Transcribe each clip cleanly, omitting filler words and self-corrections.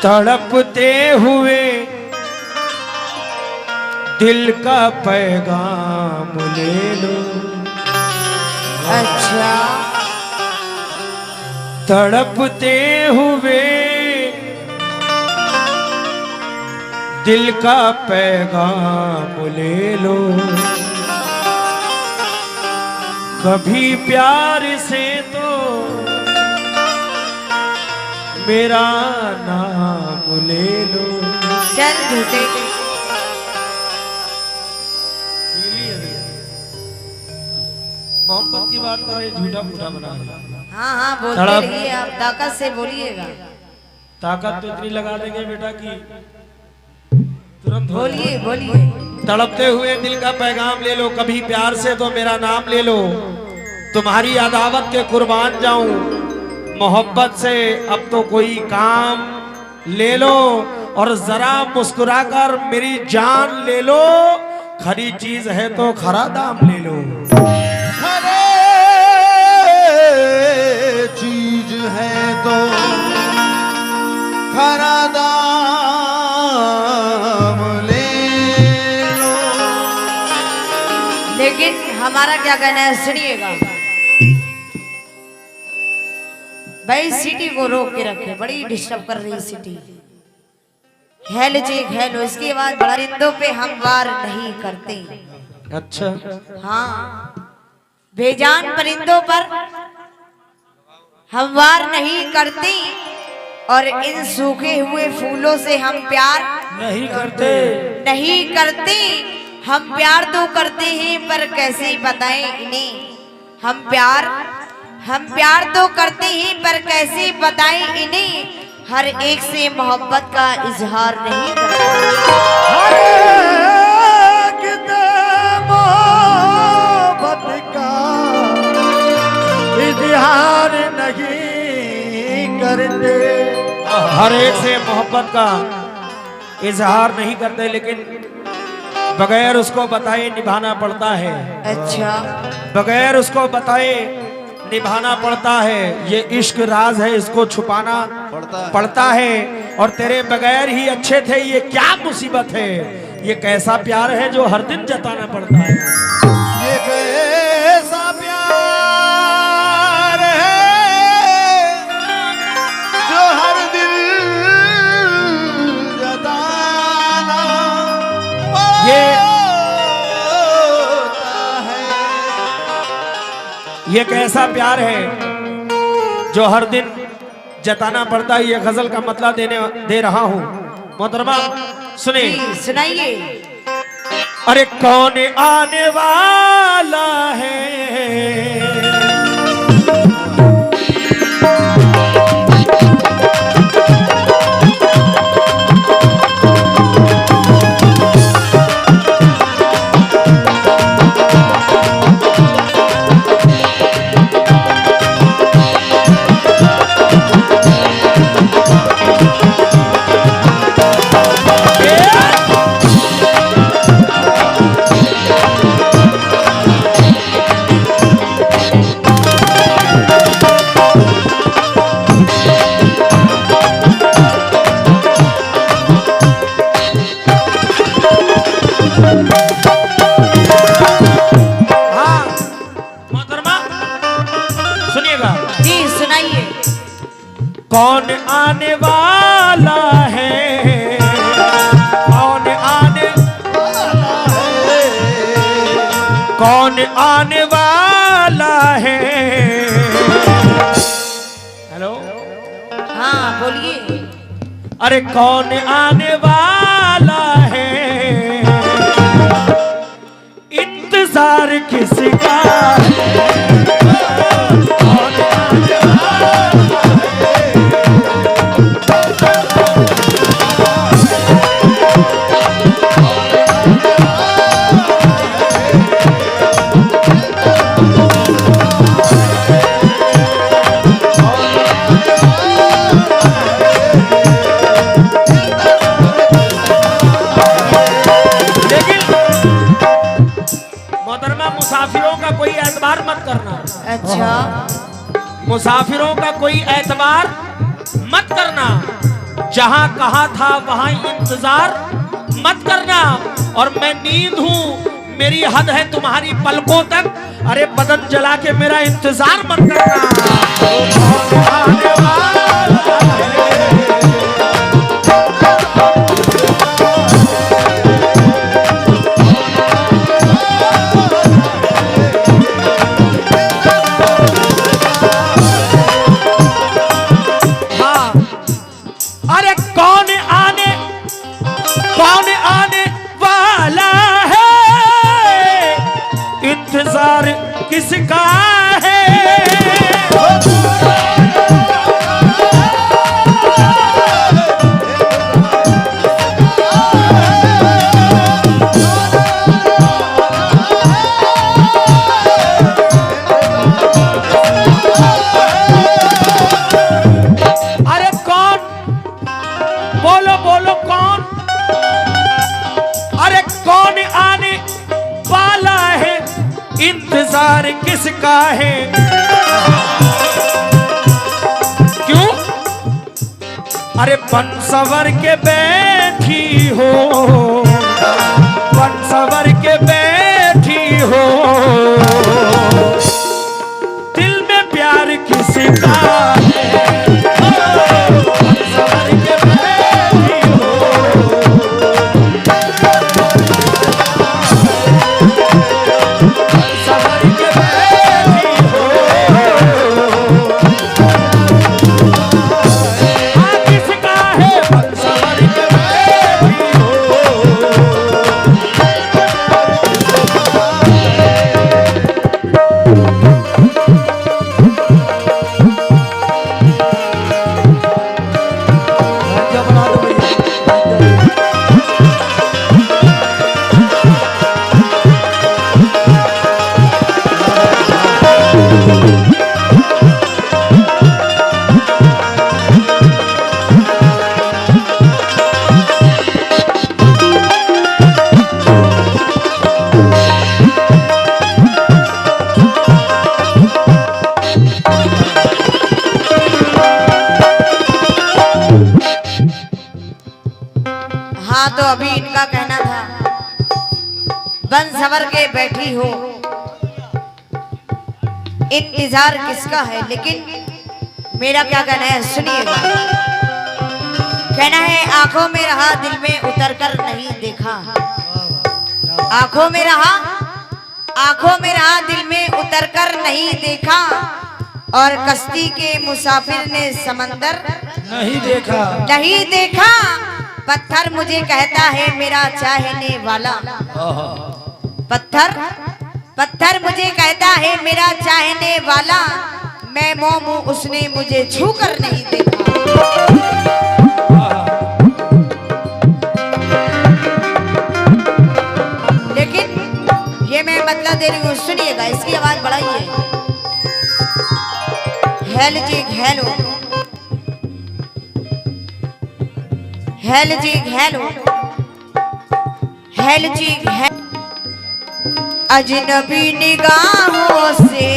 तड़पते हुए दिल का पैगाम ले लो। अच्छा, तड़पते हुए दिल का पैगाम ले लो। कभी प्यार से तो मेरा नाम ले लो। चल झूठे। मोहब्बत की बात कर रहे, झूठा मूठा बना रहे। हाँ हाँ बोलते रहिए, आप ताकत से बोलिएगा। ताकत तो इतनी लगा देंगे बेटा कि तुरंत बोलिए बोलिए। तड़पते हुए दिल का पैगाम ले लो, कभी प्यार से तो मेरा नाम ले लो। तुम्हारी अदावत के कुर्बान जाऊं, मोहब्बत से अब तो कोई काम ले लो। और जरा मुस्कुराकर मेरी जान ले लो, खरी चीज है तो खरा दाम ले लो। खरे चीज है तो खरा दाम ले लो। लेकिन हमारा क्या कहना है सुनिएगा। भाई सिटी को रोक के रखे, बड़ी डिस्टर्ब कर रही सिटी। हेलो जी हेलो, इसके बाद परिंदों पे हम वार नहीं करते। अच्छा, हाँ, बेजान परिंदों पर हम वार नहीं करते, और इन सूखे हुए फूलों से हम प्यार नहीं करते। नहीं करते। हम प्यार तो करते हैं, पर कैसे बताएं इन्हें। हम प्यार तो करते हैं, पर कैसे बताएं इन्हें। हर एक से मोहब्बत का इजहार नहीं करते। हर एक मोहब्बत का इजहार नहीं करते। हर एक से मोहब्बत का इजहार नहीं करते, लेकिन बगैर उसको बताए निभाना पड़ता है। अच्छा, बगैर उसको बताए निभाना पड़ता है। ये इश्क राज है, इसको छुपाना पड़ता है। और तेरे बगैर ही अच्छे थे, ये क्या मुसीबत है। ये कैसा प्यार है जो हर दिन जताना पड़ता है। ये कैसा प्यार है जो हर दिल जताना ये कैसा प्यार है जो हर दिन जताना पड़ता है। ये गजल का मतलब दे रहा हूँ मोहतरमा, सुने। सुनाइए। अरे कौन आने वाला है, कौन आने वाला है, कौन आने वाला है। हेलो, हाँ बोलिए। अरे कौन आने वाला है, इंतजार किसका मुसाफिरों का कोई एतबार मत करना। अच्छा, मुसाफिरों का कोई एतबार मत करना। जहां कहा था वहां इंतजार मत करना। और मैं नींद हूं, मेरी हद है तुम्हारी पलकों तक। अरे बदन जला के मेरा इंतजार मत करना। आने वाला किसका है? अरे कौन? बोलो बोलो कौन? अरे कौन आने वाला है? इंतजार किसका है? क्यों? अरे बन सवर के बैठी हो, बन सवर के बैठी हो, दिल में प्यार किसका है? बन सवर के बैठी हो, हाँ तो अभी इनका कहना था बन सवर के बैठी हो, इंतजार किसका है। लेकिन मेरा क्या कहना है सुनिएगा। कहना है आंखों में रहा दिल में उतर कर नहीं देखा, आंखों में रहा, आंखों में रहा दिल में उतर कर नहीं देखा, और कश्ती के मुसाफिर ने समंदर नहीं देखा, नहीं देखा। पत्थर मुझे कहता है मेरा चाहने वाला, पत्थर पत्थर मुझे कहता है मेरा चाहने वाला, मैं मोम हूं उसने मुझे छू कर नहीं देखा। लेकिन ये मैं मतलब दे रही हूँ, सुनिएगा, इसकी आवाज बढ़ाइए। हेल जी हेलो, हेल जी हेलो, हेल जी हेल। अजनबी निगाहों से,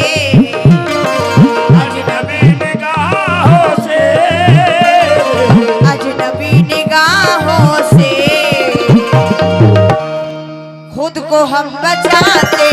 अजनबी निगाहों से, अजनबी निगाहों से खुद को हम बचाते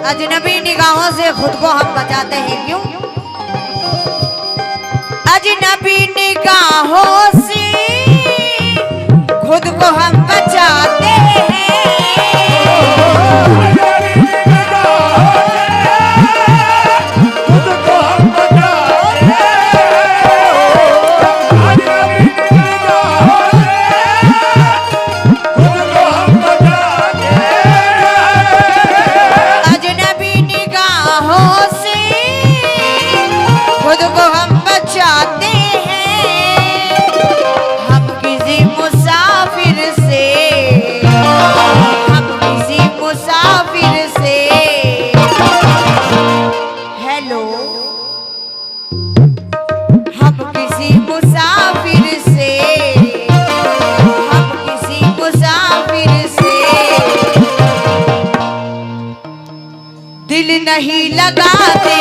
अजनबी निगाहों से खुद को हम बचाते हैं। क्यों? अजनबी निगाहों से खुद को हम बचाते हैं, खुद को हम नहीं लगाते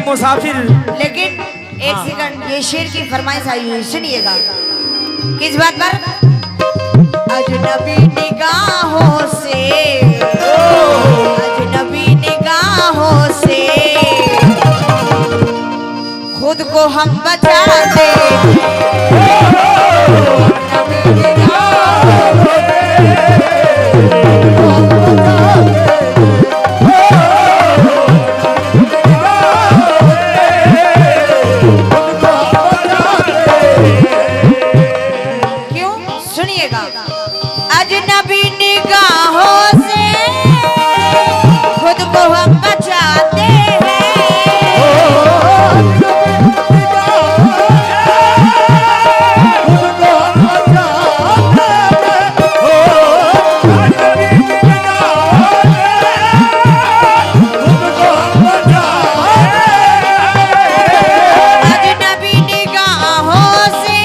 मुसाफिर। लेकिन एक सेकंड, ये शेर की फरमाइश आई हुई, सुनिएगा। किस बात पर? अजनबी निगाहों से, अजनबी निगाहों से खुद को हम बचाते, अजनबी निगाहों से अजनबी निगाहों से खुद को हम बचाते हैं, अजनबी निगाहों से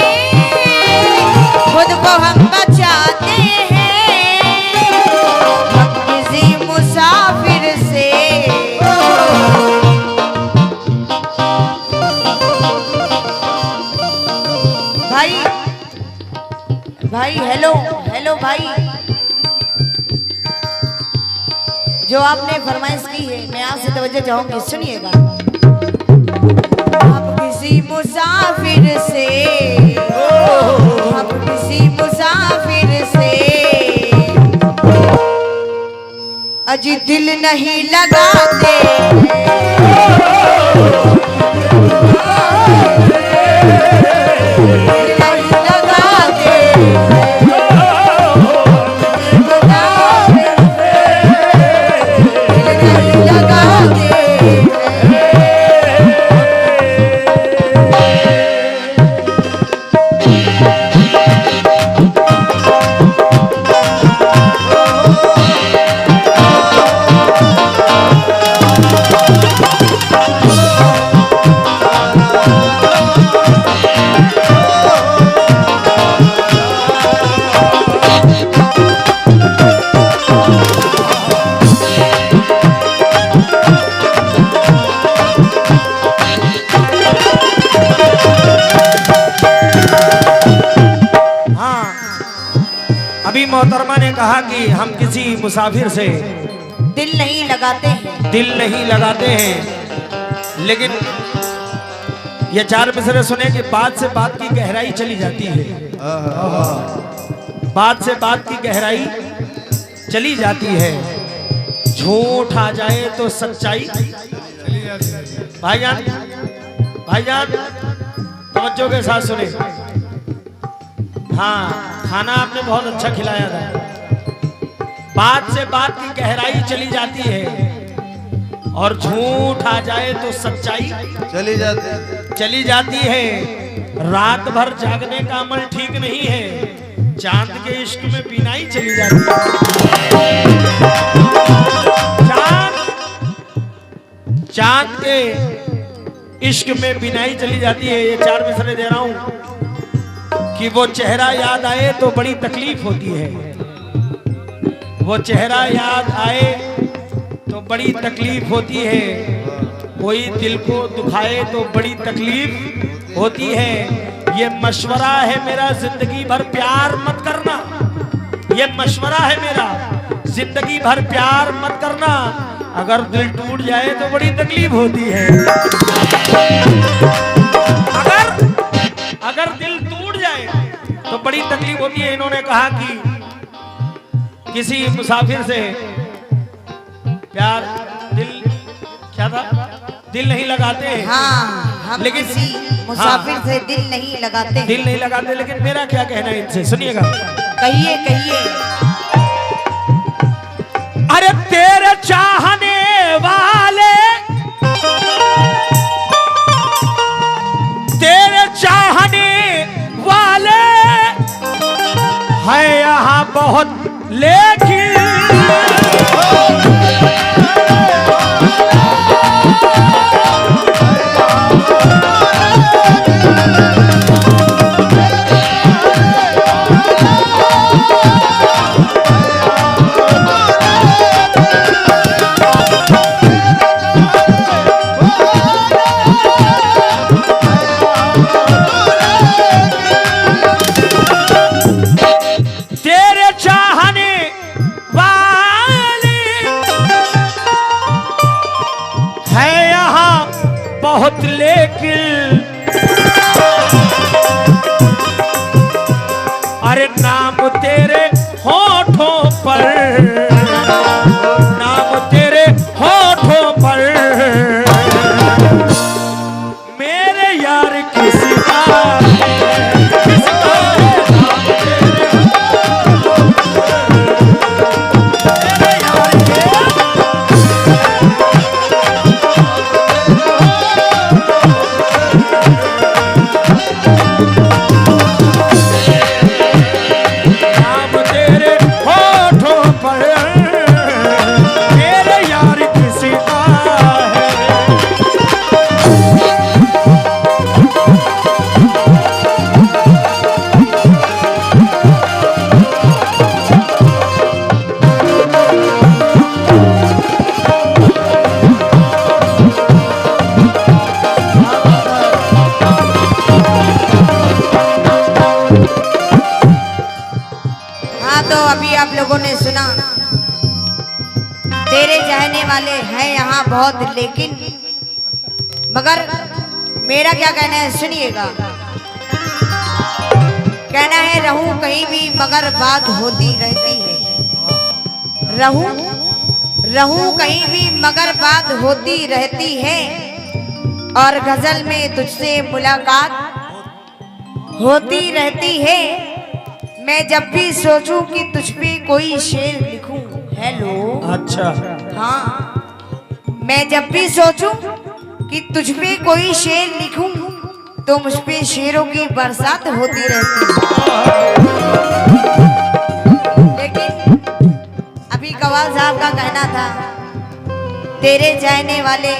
खुद को हम बचाते भाई। हेलो हेलो भाई, जो आपने फरमाइश की है मैं आपसे तवज्जो चाहूंगी, सुनिएगा। आप किसी मुसाफिर से, आप किसी मुसाफिर से अजी दिल नहीं लगाते, मोहतरमा ने कहा कि हम किसी मुसाफिर से दिल नहीं लगाते हैं, दिल नहीं लगाते हैं, लेकिन ये चार मिसरे सुने कि बात से बात की गहराई चली जाती है, बात से बात की गहराई चली जाती है, झूठ आ जाए तो सच्चाई चली जाती है। भाईजान भाईजान तवज्जो के साथ सुने। हाँ, खाना आपने बहुत अच्छा खिलाया था। बात से बात की गहराई चली जाती है और झूठ आ जाए तो सच्चाई चली जाती है। रात भर जागने का अमल ठीक नहीं है, चांद के इश्क में बीनाई चली जाती है। चांद के इश्क में बीनाई चली जाती है। ये चार मिसरे दे रहा हूं कि वो चेहरा याद आए तो बड़ी तकलीफ होती है, वो चेहरा याद आए तो बड़ी तकलीफ होती है, कोई दिल को दुखाए तो बड़ी तकलीफ होती है। ये मशवरा है मेरा, जिंदगी भर प्यार मत करना, ये मशवरा है मेरा, जिंदगी भर प्यार मत करना, अगर दिल टूट जाए तो बड़ी तकलीफ होती है। अगर दिल टूट जाए तो बड़ी तकलीफ होती है। इन्होंने कहा कि किसी मुसाफिर से प्यार दिल क्या था, दिल नहीं लगाते हैं। हाँ, हम लेकिन किसी मुसाफिर से दिल नहीं लगाते। दिल नहीं लगाते, लेकिन मेरा क्या कहना है इनसे, सुनिएगा। कहिए कहिए। अरे तेरे चाहने वाले, तेरे चाहने वाले है यहाँ बहुत, लेकिन तेरे चाहने वाले है यहाँ बहुत, लेकिन अरे नाम तेरे होठों पर, नाम तेरे होठों पर मेरे यार किसी का आप लोगों ने सुना, तेरे चाहने वाले हैं यहाँ बहुत, लेकिन मगर मेरा क्या कहना है सुनिएगा। कहना है रहूं कहीं भी मगर बात होती रहती है, रहूं कहीं भी मगर बात होती रहती है, और गजल में तुझसे मुलाकात होती रहती है। मैं जब भी सोचूं कि तुझ पे कोई शेर लिखूं, हेलो, अच्छा, हाँ, मैं जब भी सोचूं कि तुझ पे कोई शेर लिखूं तो मुझ पे शेरों की बरसात होती रहती है। लेकिन अभी कवाल साहब का कहना था, तेरे चाहने वाले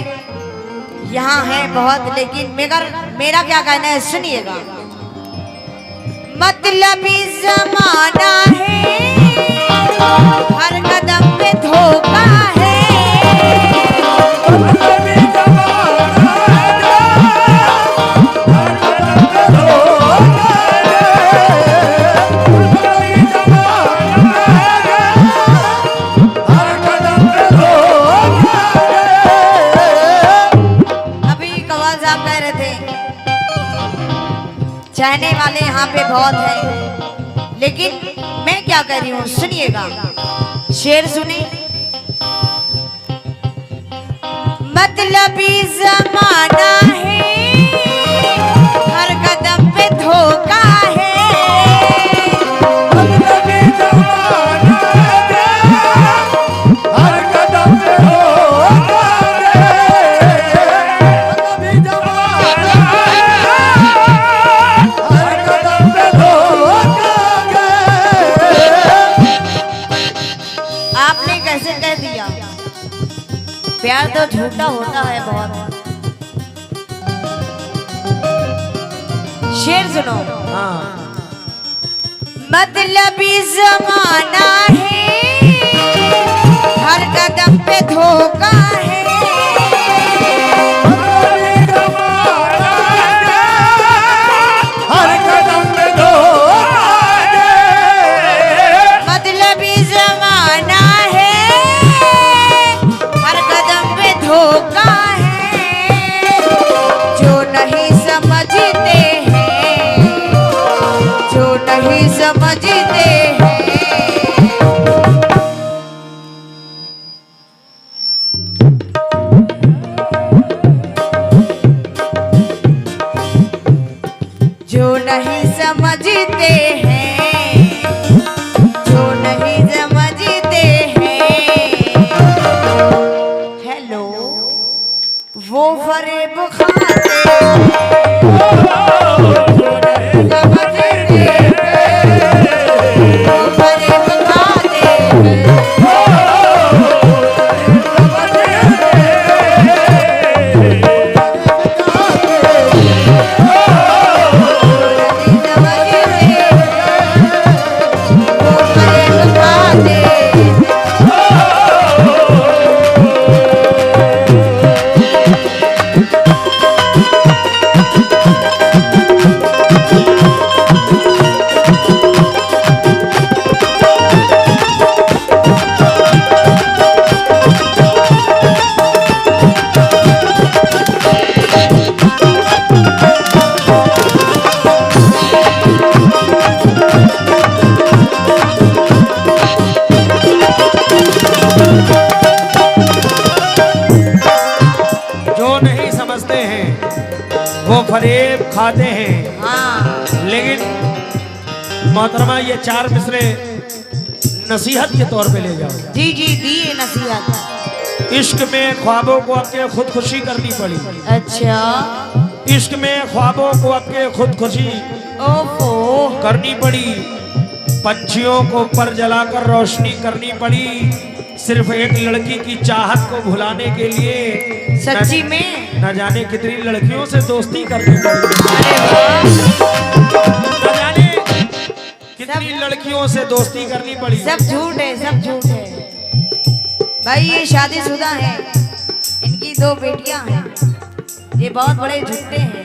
यहाँ हैं बहुत, लेकिन मगर मेरा क्या कहना है सुनिएगा। मतलबी जमाना है, हर कदम पे धोखा है, मतलबी जमाना है, हर कदम पे धोखा है, मतलबी जमाना है, हर कदम पे धोखा है। अभी कवाल साहब कह रहे थे चाहने वाले यहाँ पे बहुत हैं, लेकिन मैं क्या कह रही हूँ सुनिएगा। शेर सुने। मतलबी जमाना है, हर कदम पे धोखा है, मतलबी जमाना है, हर कदम पे धोखा है, मतलबी जमाना प्यार तो झूठा होता है बहुत। शेर सुनो। हाँ। मतलबी जमाना है, हर कदम पे धोखा है, मतलबी जमाना है, हर कदम पे धोखा है, नहीं समझते हैं, जो नहीं समझते हैं। हेलो, वो फरेब खाते जो नहीं समझते हैं, वो फरेब खाते वो फरेब खाते हैं। हाँ। लेकिन मोहतरमा ये चार मिसरे नसीहत के तौर पे ले जाओ। जी जी दिए नसीहत। इश्क में ख्वाबों को अपने खुदकुशी करनी पड़ी। अच्छा। इश्क में ख्वाबों को अपने खुदकुशी ओफो करनी पड़ी। पंछियों को पर जलाकर रोशनी करनी पड़ी, सिर्फ एक लड़की की चाहत को भुलाने के लिए। सच्ची में न जाने कितनी लड़कियों से दोस्ती करनी पड़ी। न जाने कितनी लड़कियों से दोस्ती करनी पड़ी। सब झूठ है, सब झूठ है भाई। ये शादीशुदा है, इनकी 2 बेटियां हैं, ये बहुत बड़े झूठे हैं।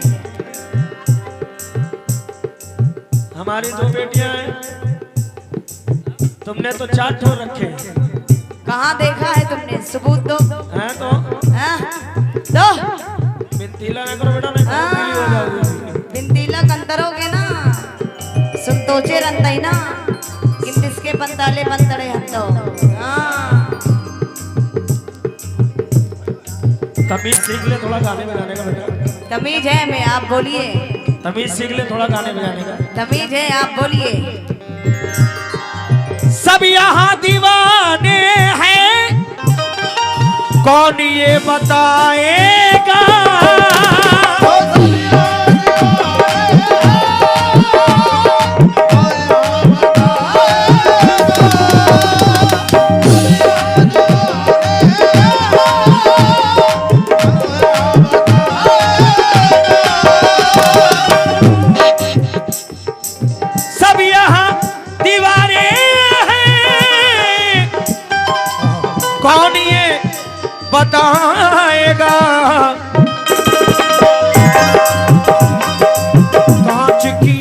हमारी 2 बेटियां हैं, तुमने तो 4 ठो रखे हैं। कहाँ देखा है तुमने? सबूत दो। हैं तो दो। बिनतीला न करो बेटा, नहीं तो पीली हो जाओगी। बिनतीला कंतरोगे ना, संतोचे रंतई ना, किसके पंताले पंतड़े हत्तो। तमीज सीख ले थोड़ा गाने बजाने का बेटा। तमीज है मैं, आप बोलिए। तमीज सीख ले थोड़ा गाने बजाने का। तमीज है, आप बोलिए। सब यहाँ दीवाने हैं, कौन ये बताएगा? सब यहाँ दीवाने हैं, कौन ये बताएगा? कांच की,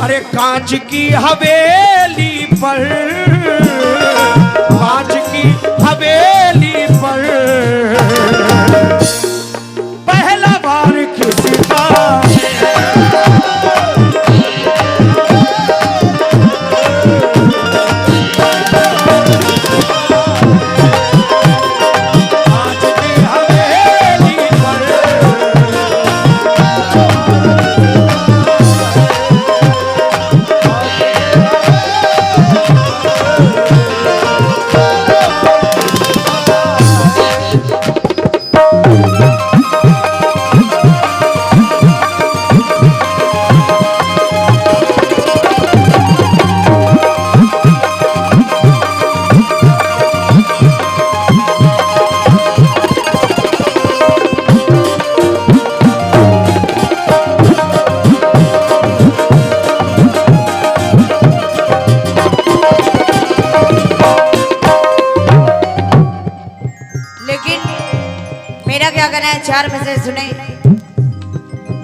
अरे कांच की हवेली पर, कांच की हवेली पर पहला बार किसी का चार में से सुने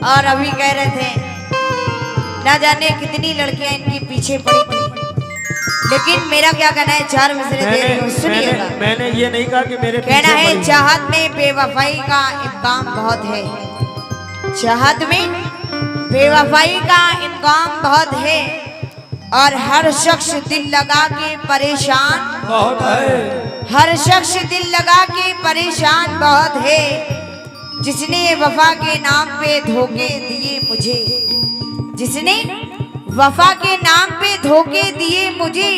और अभी कह रहे थे ना जाने कितनी लड़कियां इनके पीछे पड़ी थी, लेकिन मेरा क्या कहना है, 4 मिसरे दे रही हूं, सुनिएगा। मैंने ये नहीं कहा कि मेरे कहना है चाहत में बेवफाई का इम्कान बहुत है, चाहत में बेवफाई का इम्कान बहुत है, और हर शख्स दिल लगा के परेशान बहुत है, हर शख्स दिल लगा के परेशान बहुत है। जिसने वफा के नाम पे धोखे दिए मुझे, जिसने वफा के नाम पे धोखे दिए मुझे,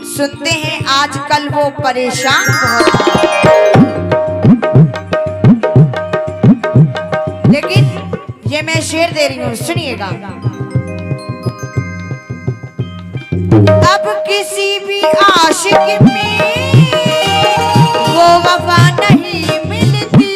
सुनते हैं आजकल वो परेशान बहुत। लेकिन ये मैं शेर दे रही हूँ, सुनिएगा। अब किसी भी आशिक में वो वफा नहीं मिलती,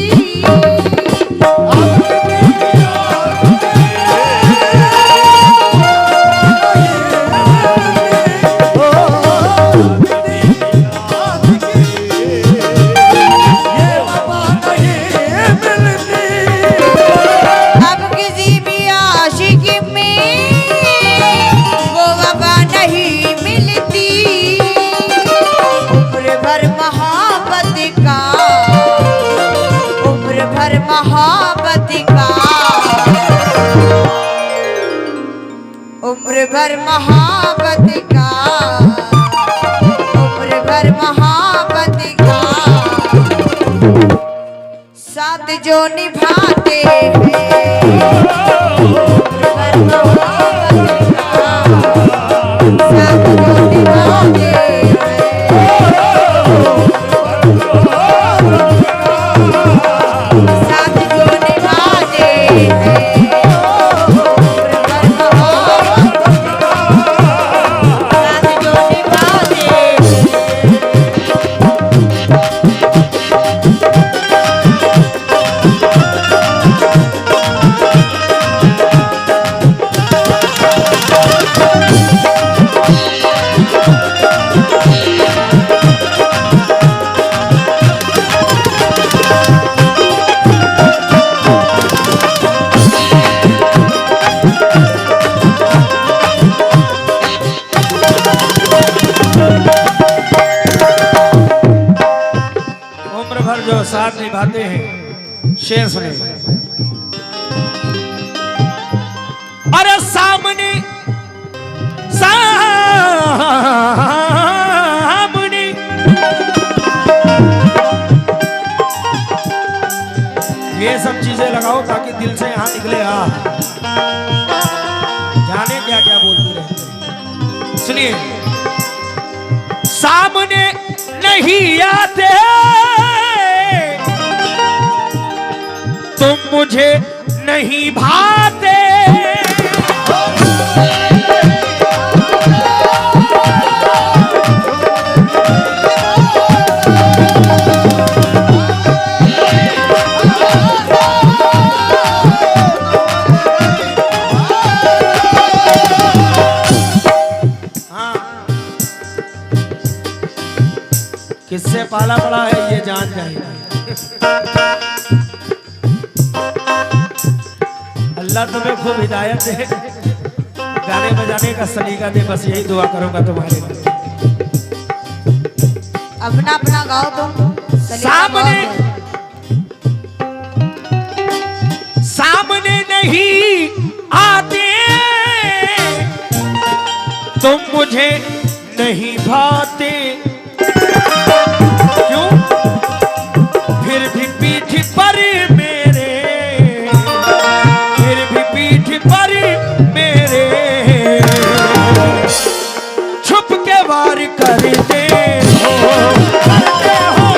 अब किसी भी आशिक में वो वफा नहीं मिलती। उम्र भर मोहब्बत का, उम्र भर मोहब्बत का, उम्र भर मोहब्बत का, उम्र भर मोहब्बत का साथ जो निभाते हैं, उम्र भर मोहब्बत का साथ जो निभाते हैं, साथ जो निभाते हैं, उम्र भर मोहब्बत का साथ जो निभाते हैं। उम्र भर जो साथ निभाते हैं। शेर सुने। अरे सामने सामने ये सब चीजें लगाओ ताकि दिल से यहाँ निकले। जाने क्या क्या बोलते रहते हैं। सुनिए, सामने नहीं आते तुम मुझे नहीं भाते, किससे पाला पड़ा है ये जान जाएगा। अल्लाह तुम्हें खूब हिदायत दे, गाने बजाने का सलीका दे, बस यही दुआ करूंगा तुम्हारे लिए। अपना अपना गाओ तुम। सामने सामने नहीं आते तुम मुझे नहीं भाते, क्यों फिर भी पीठ पर मेरे, फिर भी पीठ पर मेरे छुप के वार करते हो, करते हो।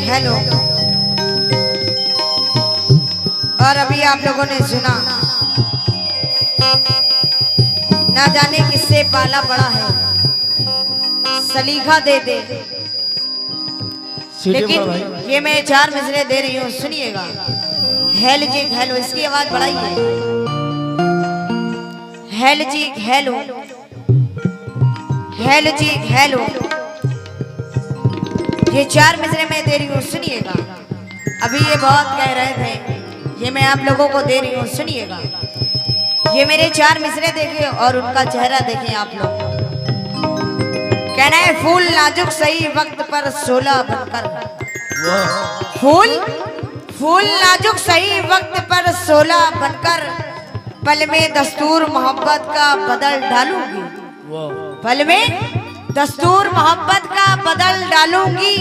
हेलो। और अभी आप लोगों ने सुना, ना जाने किससे पाला पड़ा है, सलीखा दे दे। सीटी लेकिन पर भाई। ये मैं 4 मिसरे दे रही हूँ, सुनिएगा। हेलो जी हेलो, इसकी आवाज बढ़ाइए। हेलो जी हेलो, हेलो जी हेलो, ये 4 मिसरे मैं दे रही हूँ, सुनिएगा। अभी ये बहुत कह रहे थे, ये मैं आप लोगों को दे रही हूँ, सुनिएगा। ये मेरे 4 मिसरे देखे और उनका चेहरा देखें आप लोग। कहना है फूल नाजुक सही वक्त पर 16 बनकर, फूल नाजुक सही वक्त पर 16 बनकर, पल में दस्तूर मोहब्बत का बदल डालूंगी, पल में दस्तूर मोहब्बत का बदल डालूंगी।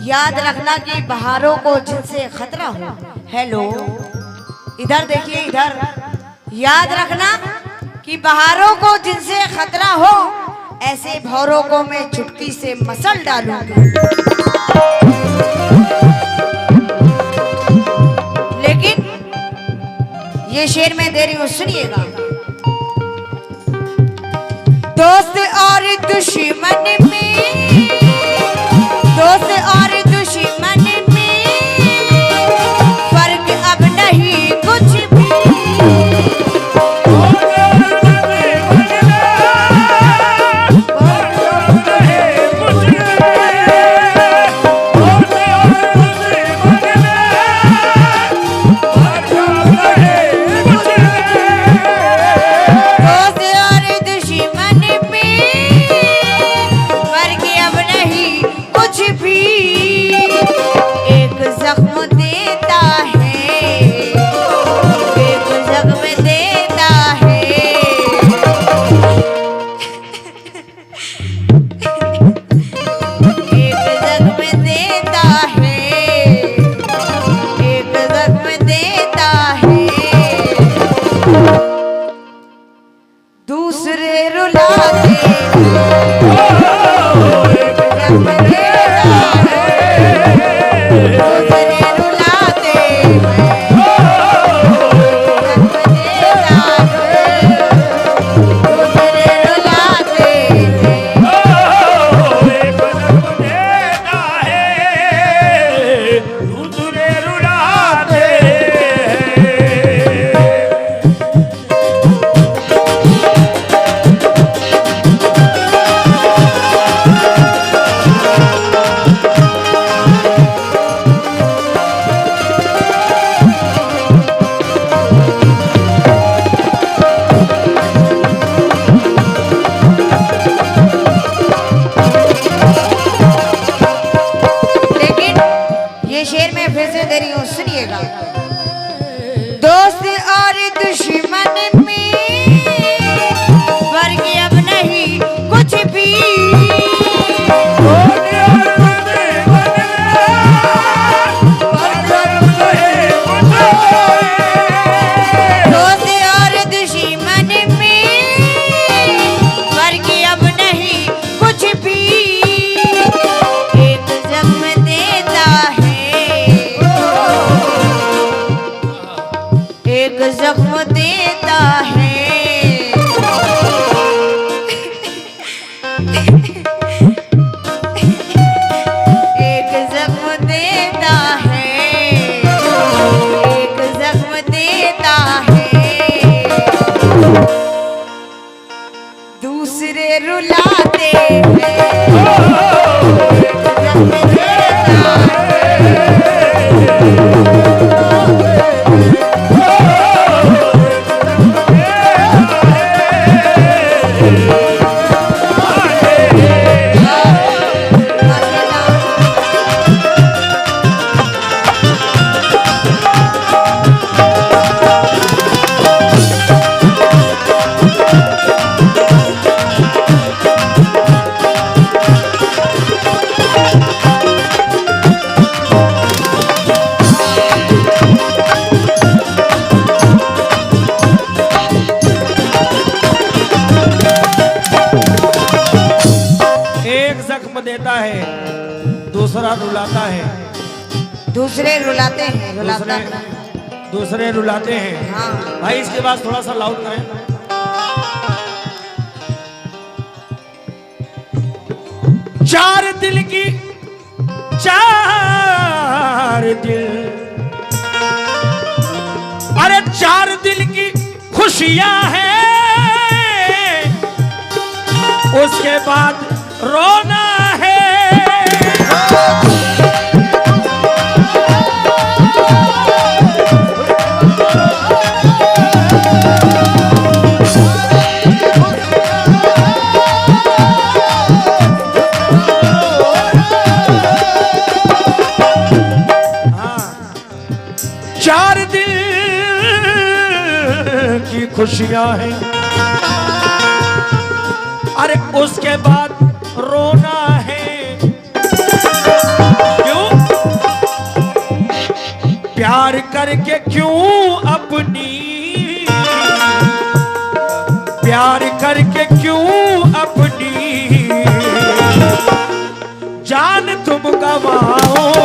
याद रखना कि बहारों को जिनसे खतरा हो। हेलो, इधर देखिए, इधर। याद रखना कि बहारों को जिनसे खतरा हो, ऐसे भौरों को मैं चुटकी से मसल डालूंगी। लेकिन ये शेर मैं दे रही हूं, सुनिएगा। दोस्त और दुश्मन में, दोस्त और दुश्मन में फर्क अब नहीं कुछ भी। दूसरे रुलाते दोस्त और दुश्मन में फर्क अब नहीं कुछ भी। दोस्त और दुश्मन में फर्क अब नहीं कुछ भी। एक जख्म देता है, एक जख्म देता है, एक जख्म देता है, एक जख्म देता है, दूसरे रुलाते हैं, एक जख्म देता है। देता है, दूसरा रुलाता है, दूसरे रुलाते हैं, रुलाता है, दूसरे रुलाते हैं। हाँ। भाई इसके बाद थोड़ा सा लाउड करें। चार दिल की चार दिल, अरे चार दिल की खुशियां हैं, उसके बाद रोना है। चार दिल की खुशियां हैं, अरे उसके बाद रोना है। क्यों? प्यार करके क्यों अपनी, प्यार करके क्यों अपनी जान तुम गवाओगे।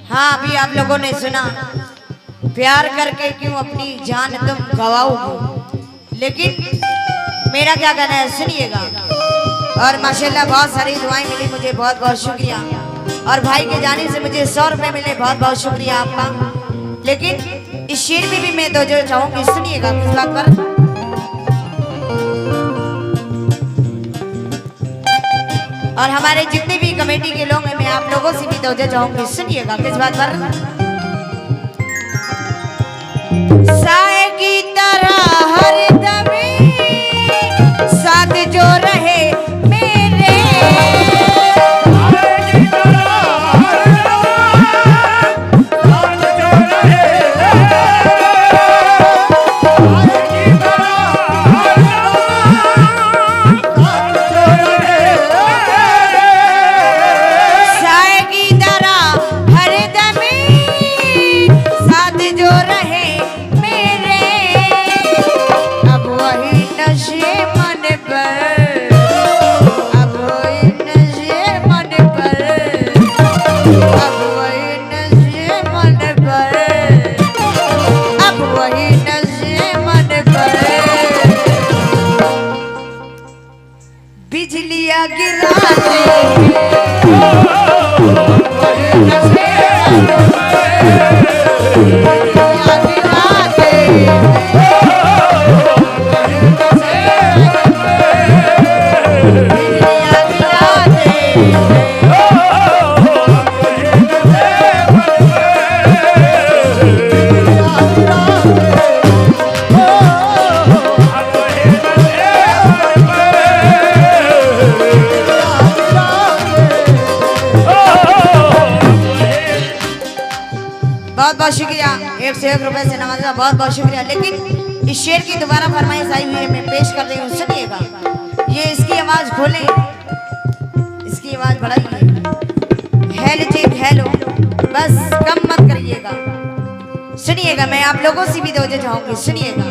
हाँ, अभी आप लोगों ने सुना, प्यार करके क्यों अपनी जान तुम गवाओगे। लेकिन मेरा क्या कहना है सुनिएगा। और माशाल्लाह बहुत सारी दुआएं मिली मुझे, बहुत बहुत शुक्रिया। और भाई के जाने से मुझे 100 रुपए मिले, बहुत बहुत शुक्रिया आपका। लेकिन इस शेर में भी मैं दो जो चाहूंगी, सुनिएगा किस बात पर। और हमारे जितने भी कमेटी के लोग हैं, मैं आप लोगों से भी दो चाहूंगी, सुनिएगा किस बात पर। साए की तरह हरदम साथ जो रहे मेरे, बिजलियां गिराते बहुत बहुत शुक्रिया। 1 से 1 रुपए से नवाजा, बहुत बहुत शुक्रिया। लेकिन इस शेर की दोबारा फरमाइश आई हुई है, मैं पेश कर रही हूँ, सुनिएगा। ये इसकी आवाज खोले, इसकी आवाज बढ़ाइए। हेलो चेक हेलो, बस कम मत करिएगा। सुनिएगा, मैं आप लोगों से भी दो चाहूंगी, सुनिएगा।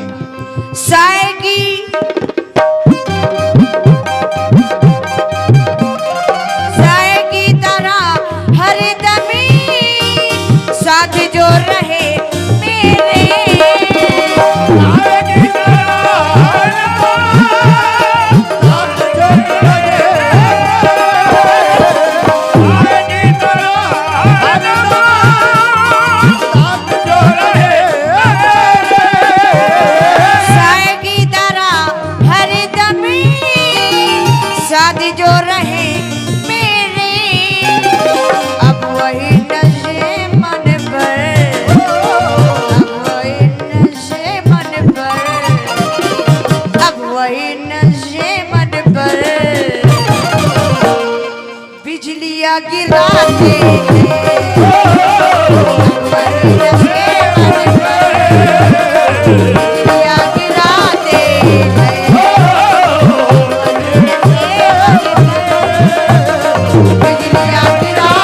साए की साथ जो रहे मेरे, साए की तरह बिजलियां गिराते बिजलियां गिराते बिजलियां गिराते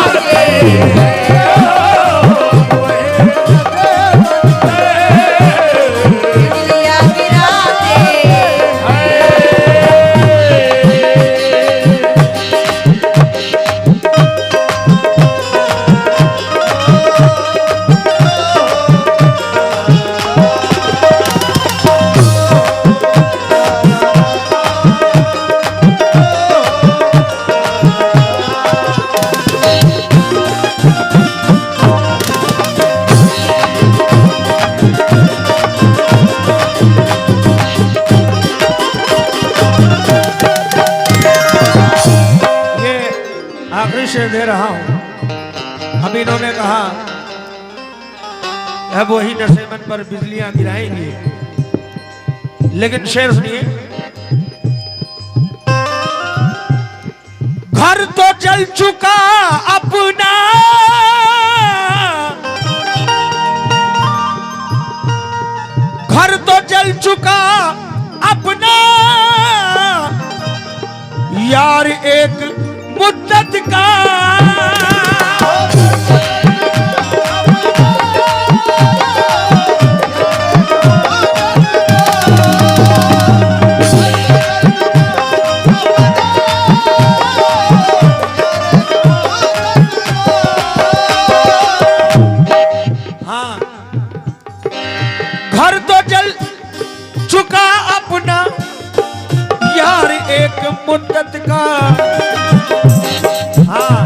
बिजलियां गिराते आखिरी शेर दे रहा हूं। अब इन्होंने कहा अब वही नशेमन पर बिजलियां गिराएंगी, लेकिन शेर सुनिए। घर तो जल चुका अपना, घर तो जल चुका अपना, यार एक मुद्दत का हाँ, घर तो जल चुका अपना, यार एक मुद्दत का। हाँ,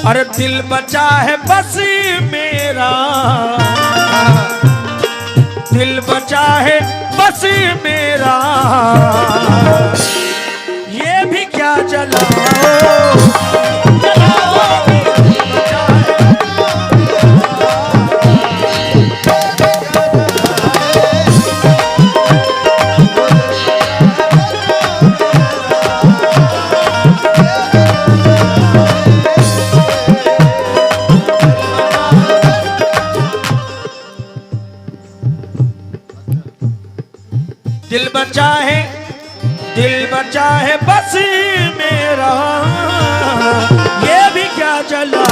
अरे दिल बचा है बस मेरा, दिल बचा है बस मेरा, ये भी क्या जलाओ जलाओ। दिल बचा है बस मेरा, ये भी क्या जला